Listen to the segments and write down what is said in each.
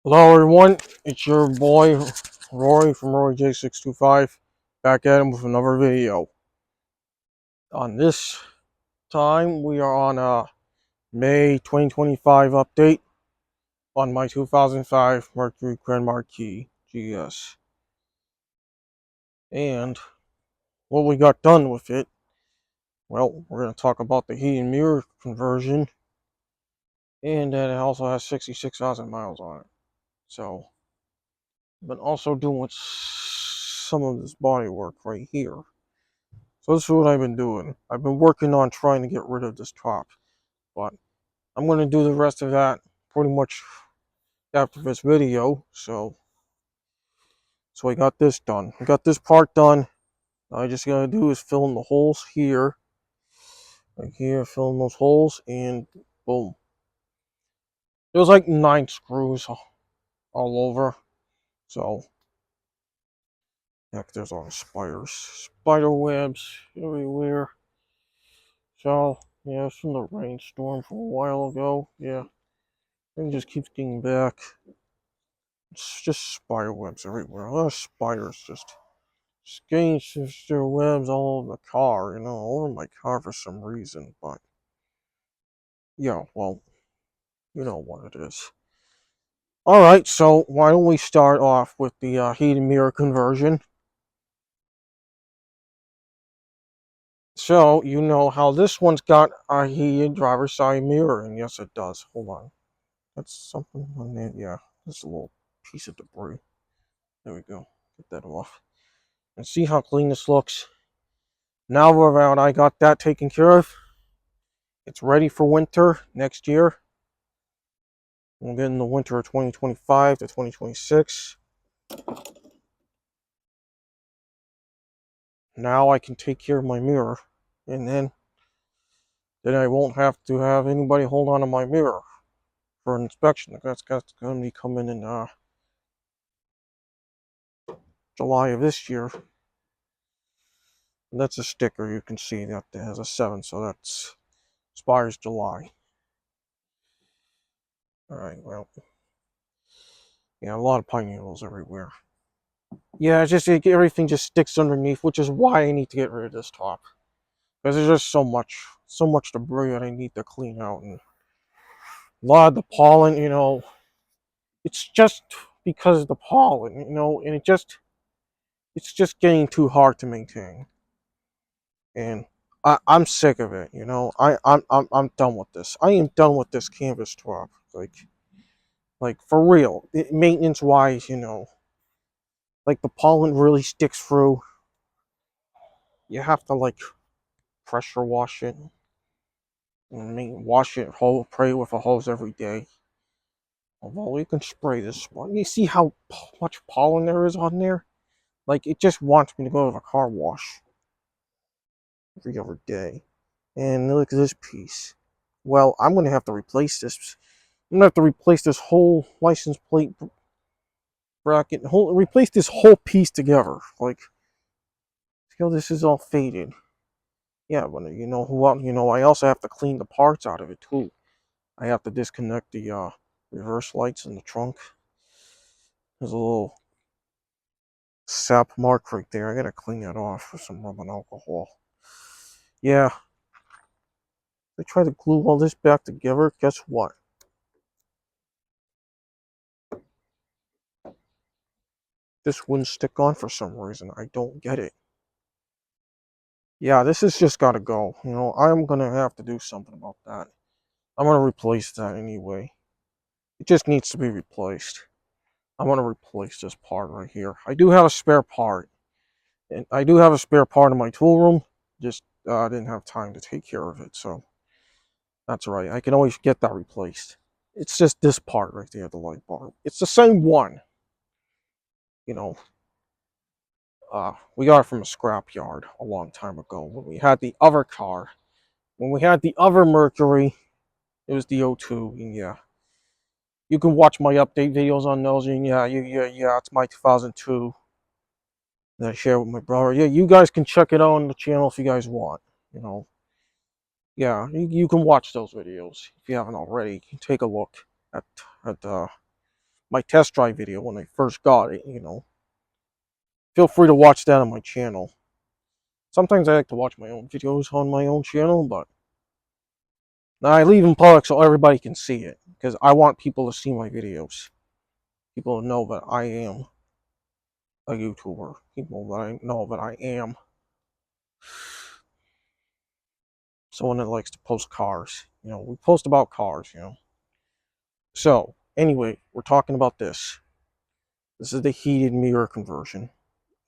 Hello everyone, it's your boy Rory from Rory J625 back at him with another video. On this time we are on a May 2025 update on my 2005 Mercury Grand Marquis GS. And what we got done with it, well, we're going to talk about the heat and mirror conversion, and that it also has 66,000 miles on it. So I've been also doing some of this body work right here. So this is what I've been doing. I've been working on trying to get rid of this top, but I'm going to do the rest of that pretty much after this video. So I got this done. I got this part done. All I just got to do is fill in the holes here. Right here, fill in those holes, and boom. There was like 9 screws all over. So, heck, there's all the spiders. Spider webs everywhere. So, yeah, it's from the rainstorm from a while ago. Yeah. It just keeps getting back. It's just spider webs everywhere. A lot of spiders just getting their webs all over the car, all over my car for some reason. But, yeah, well, you know what it is. Alright, so why don't we start off with the heat and mirror conversion. So, you know how this one's got a heated driver's side mirror, and yes it does. Hold on. That's something on there. Yeah, that's a little piece of debris. There we go. Get that off. And see how clean this looks. Now we're around, I got that taken care of. It's ready for winter next year. We'll get in the winter of 2025 to 2026. Now I can take care of my mirror, and then I won't have to have anybody hold on to my mirror for an inspection. That's going to be coming in July of this year. And that's a sticker. You can see that it has a 7, so that's expires July. Alright, well, yeah, a lot of pine needles everywhere. Yeah, it's just everything just sticks underneath, which is why I need to get rid of this top. Because there's just so much debris that I need to clean out, and a lot of the pollen, it's just because of the pollen, and it's just getting too hard to maintain, and I'm sick of it, I'm done with this. I am done with this canvas top, like for real, maintenance wise, like the pollen really sticks through. You have to like pressure wash it. Wash it pray with a hose every day. Although you can spray this one. You see how much pollen there is on there? Like, it just wants me to go to the car wash every other day. And look at this piece. Well, I'm going to have to replace this. I'm going to have to replace this whole license plate bracket. Replace this whole piece together. Like, see how this is all faded. Yeah, but you know what? I also have to clean the parts out of it, too. I have to disconnect the reverse lights in the trunk. There's a little sap mark right there. I gotta clean that off with some rubbing alcohol. Yeah. I try to glue all this back together. Guess what? This wouldn't stick on for some reason. I don't get it. Yeah, this has just gotta go. I'm gonna have to do something about that. I'm gonna replace that anyway. It just needs to be replaced. I'm gonna replace this part right here. I do have a spare part. And I do have a spare part in my tool room. Just I didn't have time to take care of it, so that's right. I can always get that replaced. It's just this part right there, the light bar. It's the same one. We got it from a scrap yard a long time ago when we had the other car. When we had the other Mercury, it was the O2, and yeah. You can watch my update videos on those, and yeah, it's my 2002 that I share with my brother. Yeah, you guys can check it out on the channel if you guys want, Yeah, you can watch those videos if you haven't already. You can take a look at my test drive video when I first got it, Feel free to watch that on my channel. Sometimes I like to watch my own videos on my own channel, but I leave them public so everybody can see it, because I want people to see my videos. People to know that I am a YouTuber. People that I know that I am someone that likes to post cars. We post about cars. So, anyway, we're talking about this. This is the heated mirror conversion.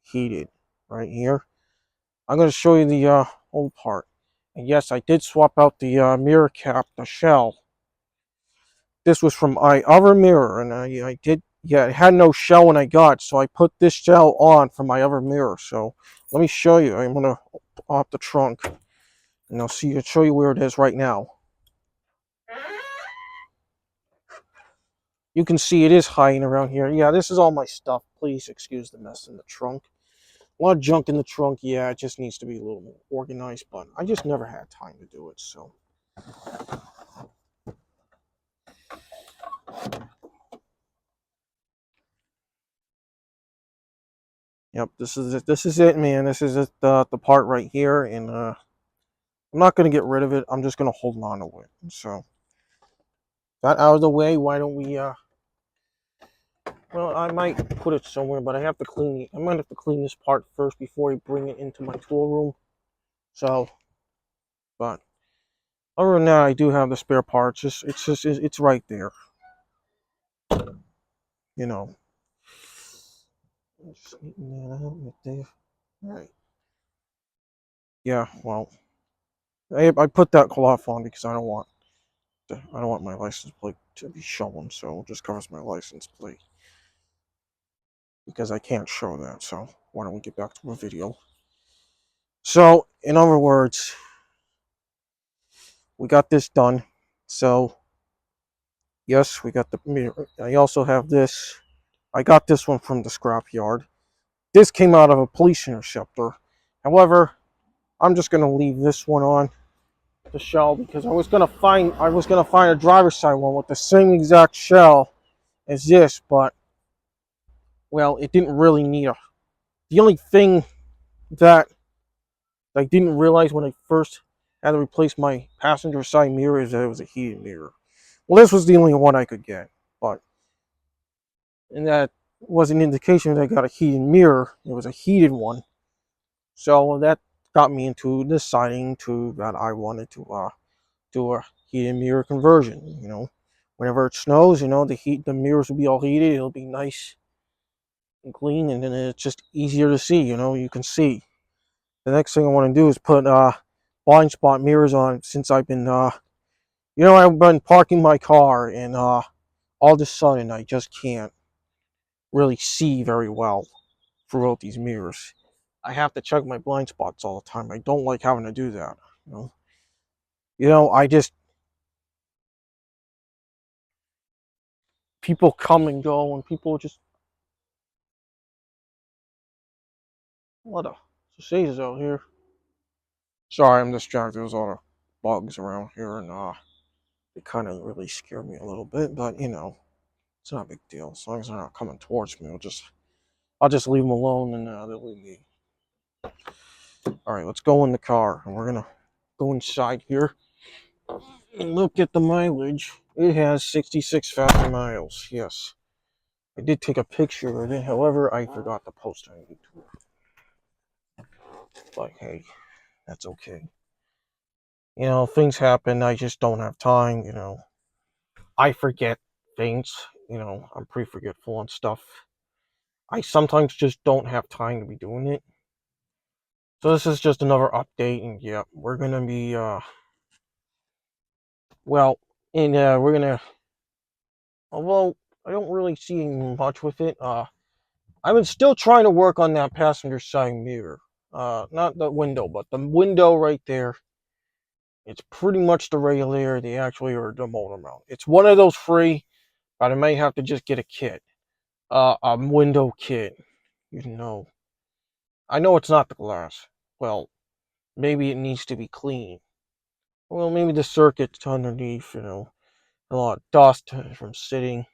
Heated, right here. I'm going to show you the old part. And yes, I did swap out the mirror cap, the shell. This was from my other mirror, and I did, yeah, it had no shell when I got it, so I put this shell on from my other mirror. So, let me show you. I'm going to open the trunk, and I'll show you where it is right now. You can see it is hiding around here. Yeah, this is all my stuff. Please excuse the mess in the trunk. A lot of junk in the trunk. Yeah, it just needs to be a little more organized, but I just never had time to do it, so. Yep, this is it. This is it, man. This is it, the part right here, and I'm not going to get rid of it. I'm just going to hold on to it. So, that out of the way, why don't we, well, I might put it somewhere, but I have to clean it. I might have to clean this part first before I bring it into my tool room. So, but other than that, I do have the spare parts. It's right there. You know. Just neaten that out right there. Right. Yeah. Well, I put that cloth on because I don't want my license plate to be shown. So it just covers my license plate because I can't show that. So why don't we get back to the video? So in other words, we got this done. So yes, we got the mirror. I also have this. I got this one from the scrapyard. This came out of a police interceptor. However, I'm just gonna leave this one on the shell because I was gonna find a driver's side one with the same exact shell as this, but well, it didn't really need a. The only thing that I didn't realize when I first had to replace my passenger side mirror is that it was a heated mirror. Well, this was the only one I could get, but and that was an indication that I got a heated mirror. It was a heated one, so that got me into deciding that I wanted to do a heated mirror conversion. Whenever it snows, the mirrors will be all heated. It'll be nice and clean, and then it's just easier to see. You can see. The next thing I want to do is put blind spot mirrors on, since I've been I've been parking my car, and all of a sudden I just can't really see very well throughout these mirrors. I have to check my blind spots all the time. I don't like having to do that. I just, people come and go, and people just, what a disease out here. Sorry, I'm distracted. There's a lot of bugs around here, and they kind of really scare me a little bit, but it's not a big deal. As long as they're not coming towards me, I'll just leave them alone, and they'll leave me. All right, let's go in the car, and we're gonna go inside here and look at the mileage. It has 66,000 miles. Yes, I did take a picture of it. However, I forgot to post it on YouTube. But hey, that's okay. Things happen. I just don't have time. I forget things. I'm pretty forgetful on stuff. I sometimes just don't have time to be doing it. So this is just another update, and yeah, we're gonna be well, and we're gonna, although I don't really see much with it. I'm still trying to work on that passenger side mirror. Not the window, but the window right there. It's pretty much the regular, the actually, or the motor mount. It's one of those free, but I might have to just get a kit. A window kit. I know it's not the glass. Well, maybe it needs to be clean. Well, maybe the circuit's underneath, a lot of dust from sitting.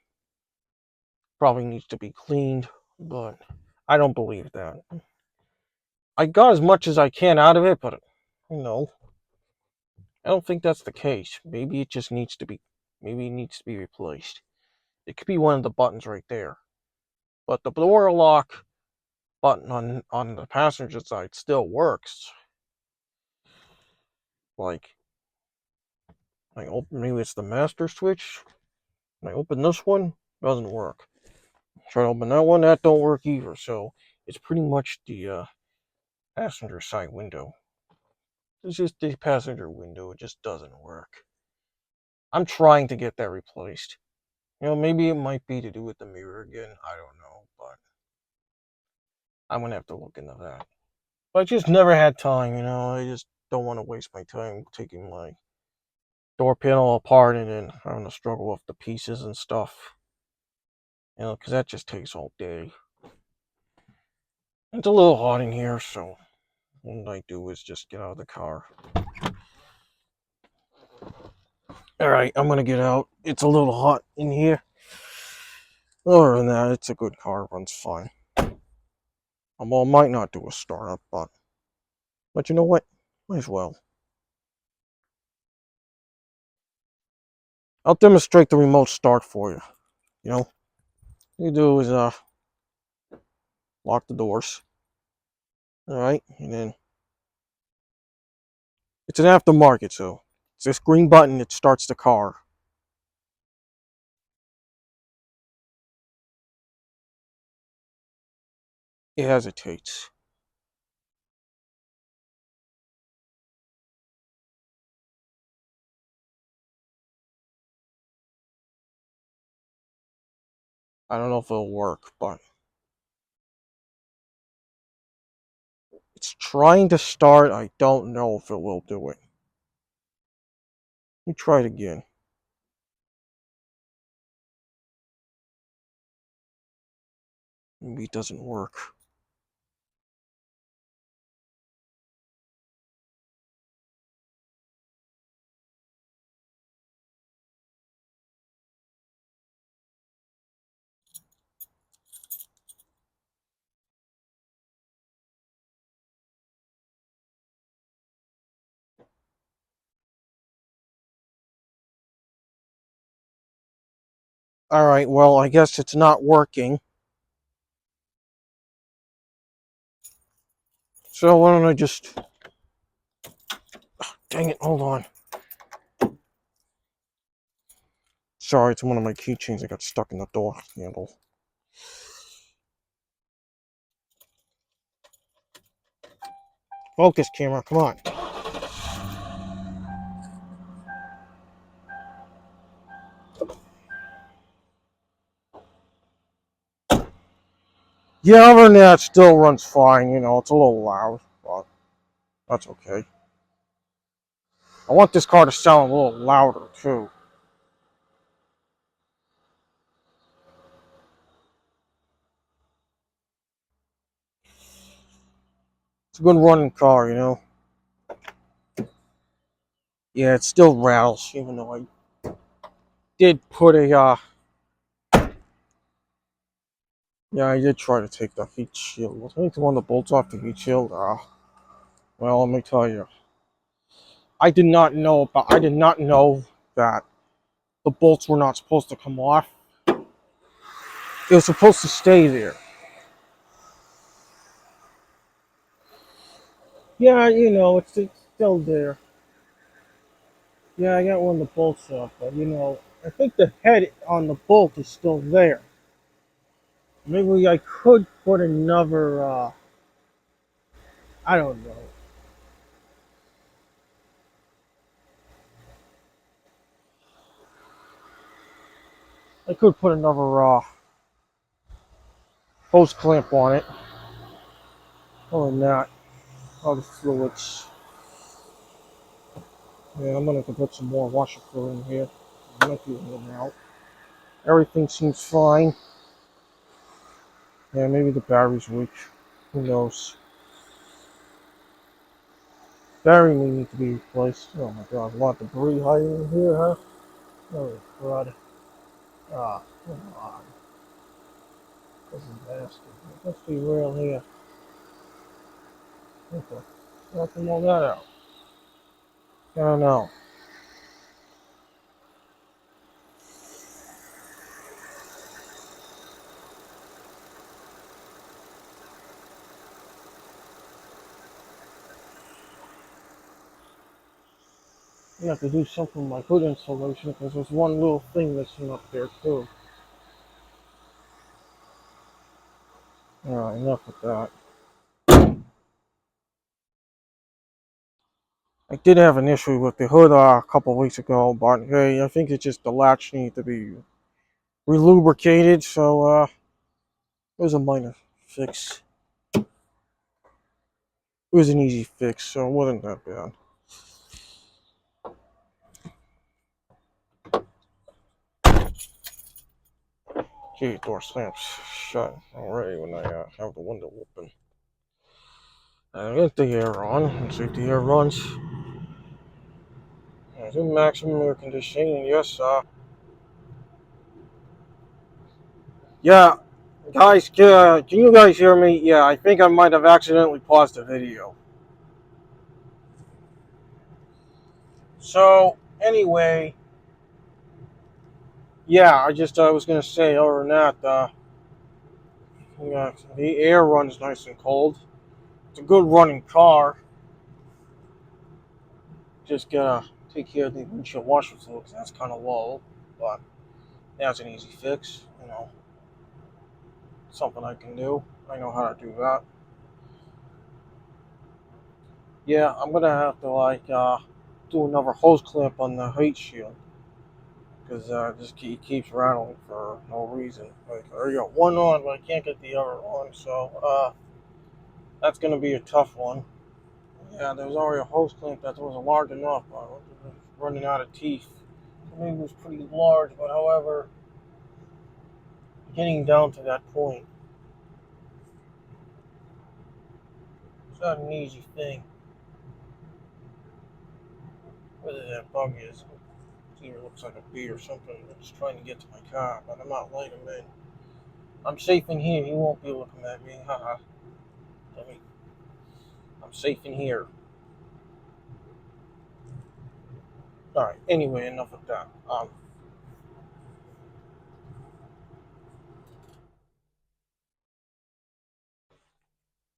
Probably needs to be cleaned, but I don't believe that. I got as much as I can out of it, but I don't think that's the case. Maybe it just needs to be, maybe it needs to be replaced. It could be one of the buttons right there, but the door lock button on the passenger side still works. Like, I open, maybe it's the master switch. I open this one, doesn't work. Try to open that one, that don't work either. So it's pretty much the passenger side window. It's just the passenger window. It just doesn't work. I'm trying to get that replaced. Maybe it might be to do with the mirror again. I don't know, but I'm gonna have to look into that. But I just never had time. I just don't want to waste my time taking my door panel apart and then having to struggle with the pieces and stuff. Because that just takes all day. It's a little hot in here, so what I do is just get out of the car. Alright, I'm gonna get out. It's a little hot in here. Other than that, it's a good car, runs fine. Well, I might not do a startup, but you know what? Might as well. I'll demonstrate the remote start for you. What you do is lock the doors. Alright, and then it's an aftermarket, so it's this green button that starts the car. It hesitates. I don't know if it'll work, but it's trying to start. I don't know if it will do it. Let me try it again. Maybe it doesn't work. Alright, well, I guess it's not working. So why don't I just... Dang it, hold on. Sorry, it's one of my keychains that got stuck in the door handle. Focus, camera, come on. Yeah, other than that, it still runs fine. It's a little loud, but that's okay. I want this car to sound a little louder, too. It's a good running car. Yeah, it still rattles, even though I did put yeah, I did try to take the heat shield. I think the one that bolts off the heat shield. Well, let me tell you, I did not know that the bolts were not supposed to come off. It was supposed to stay there. Yeah, it's still there. Yeah, I got one of the bolts off, but I think the head on the bolt is still there. Maybe I could put another, I don't know. I could put another, hose clamp on it. Other than that, all the fluids. Yeah, I'm gonna have to put some more washer fluid in here. I might be running out. Everything seems fine. Yeah, maybe the battery's weak. Who knows? Battery may need to be replaced. Oh my god, a lot of debris hiding in here, huh? Oh god. Ah, come on. This is nasty. Let's be real here. Okay. Nothing all that out. I don't know. You have to do something with my hood insulation because there's one little thing missing up there too. Alright, enough with that. I did have an issue with the hood a couple of weeks ago, but hey, I think it's just the latch needs to be relubricated, so it was a minor fix. It was an easy fix, so it wasn't that bad. Gee, door slams shut already when I have the window open. I get the air on and see if the air runs. I do maximum air conditioning, and yes, yeah, guys, can you guys hear me? Yeah, I think I might have accidentally paused the video. So, anyway, yeah, I was gonna say, other than that, yeah, the air runs nice and cold. It's a good running car. Just gotta take care of the windshield washer fluid because that's kind of low, but that's an easy fix. You know, something I can do. I know how to do that. Yeah, I'm gonna have to do another hose clamp on the heat shield because it keeps rattling for no reason. Like I already got one on, but I can't get the other on, so that's gonna be a tough one. Yeah, there was already a hose clamp that wasn't large enough. I was running out of teeth. Maybe it was pretty large, but however, getting down to that point, it's not an easy thing. Whether that bug is, it either looks like a bee or something that's trying to get to my car, but I'm not letting him in. I'm safe in here. He won't be able to come at me. Haha. I'm safe in here. All right. Anyway, enough of that.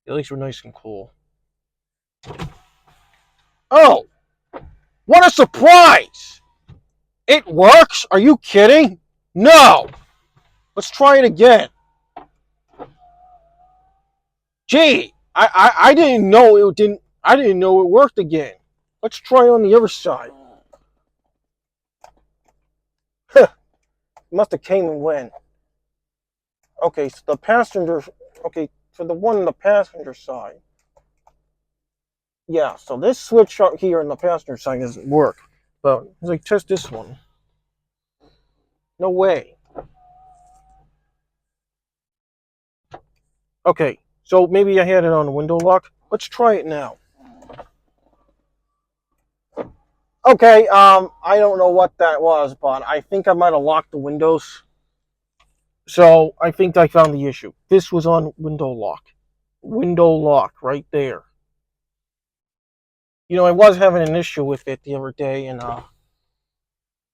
At least we're nice and cool. Oh, what a surprise! It works? Are you kidding? No. Let's try it again. Gee, I didn't know it didn't. I didn't know it worked again. Let's try on the other side. Must have came and went. Okay, so the passenger. Okay, for the one on the passenger side. Yeah, so this switch up here on the passenger side doesn't work. But like test this one. No way. Okay, so maybe I had it on the window lock. Let's try it now. Okay, I don't know what that was, but I think I might have locked the windows. So I think I found the issue. This was on window lock. Window lock right there. You know, I was having an issue with it the other day, and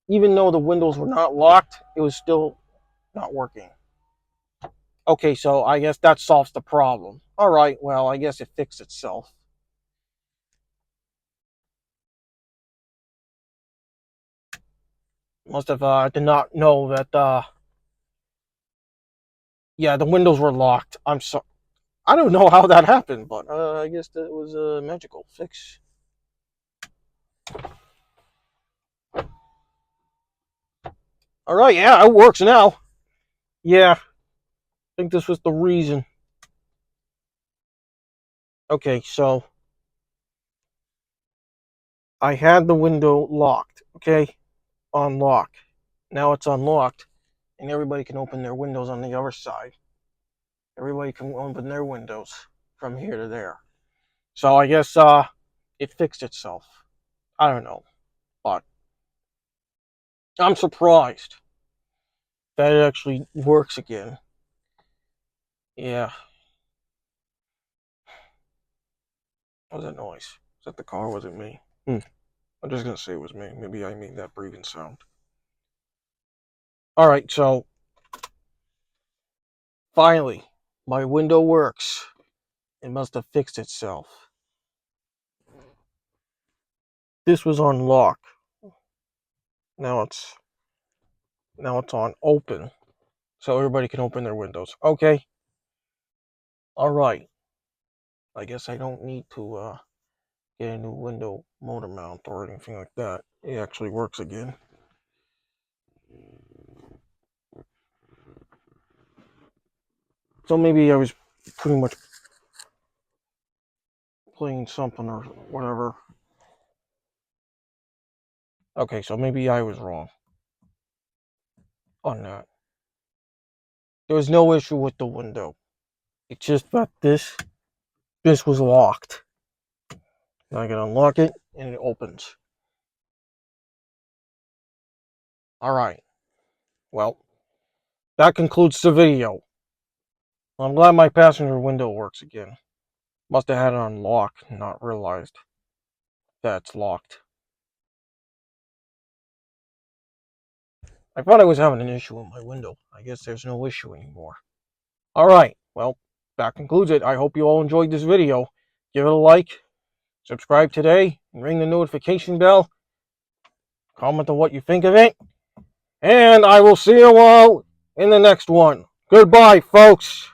even though the windows were not locked, it was still not working. Okay, so I guess that solves the problem. All right, well, I guess it fixed itself. Must have did not know that. Yeah, the windows were locked. I'm sorry. I don't know how that happened, but I guess that was a magical fix. All right, yeah, it works now. Yeah, I think this was the reason. Okay, so I had the window locked. Okay, on lock. Now it's unlocked, and everybody can open their windows on the other side. Everybody can open their windows from here to there. So I guess it fixed itself. I don't know, but I'm surprised that it actually works again. Yeah. What was that noise? Was that the car? Was it me? I'm just gonna say it was me. Maybe I made that breathing sound. Alright, so finally, my window works. It must have fixed itself. This was on lock. Now it's on open. So everybody can open their windows. Okay. Alright. I guess I don't need to get a new window motor mount or anything like that. It actually works again. So maybe I was pretty much playing something or whatever. Okay, so maybe I was wrong on that. There was no issue with the window. It's just that this was locked. Now I can unlock it and it opens. Alright. Well, that concludes the video. I'm glad my passenger window works again. Must have had it on lock and not realized that it's locked. I thought I was having an issue with my window. I guess there's no issue anymore. Alright, well, that concludes it. I hope you all enjoyed this video. Give it a like, subscribe today, and ring the notification bell. Comment on what you think of it. And I will see you all in the next one. Goodbye, folks.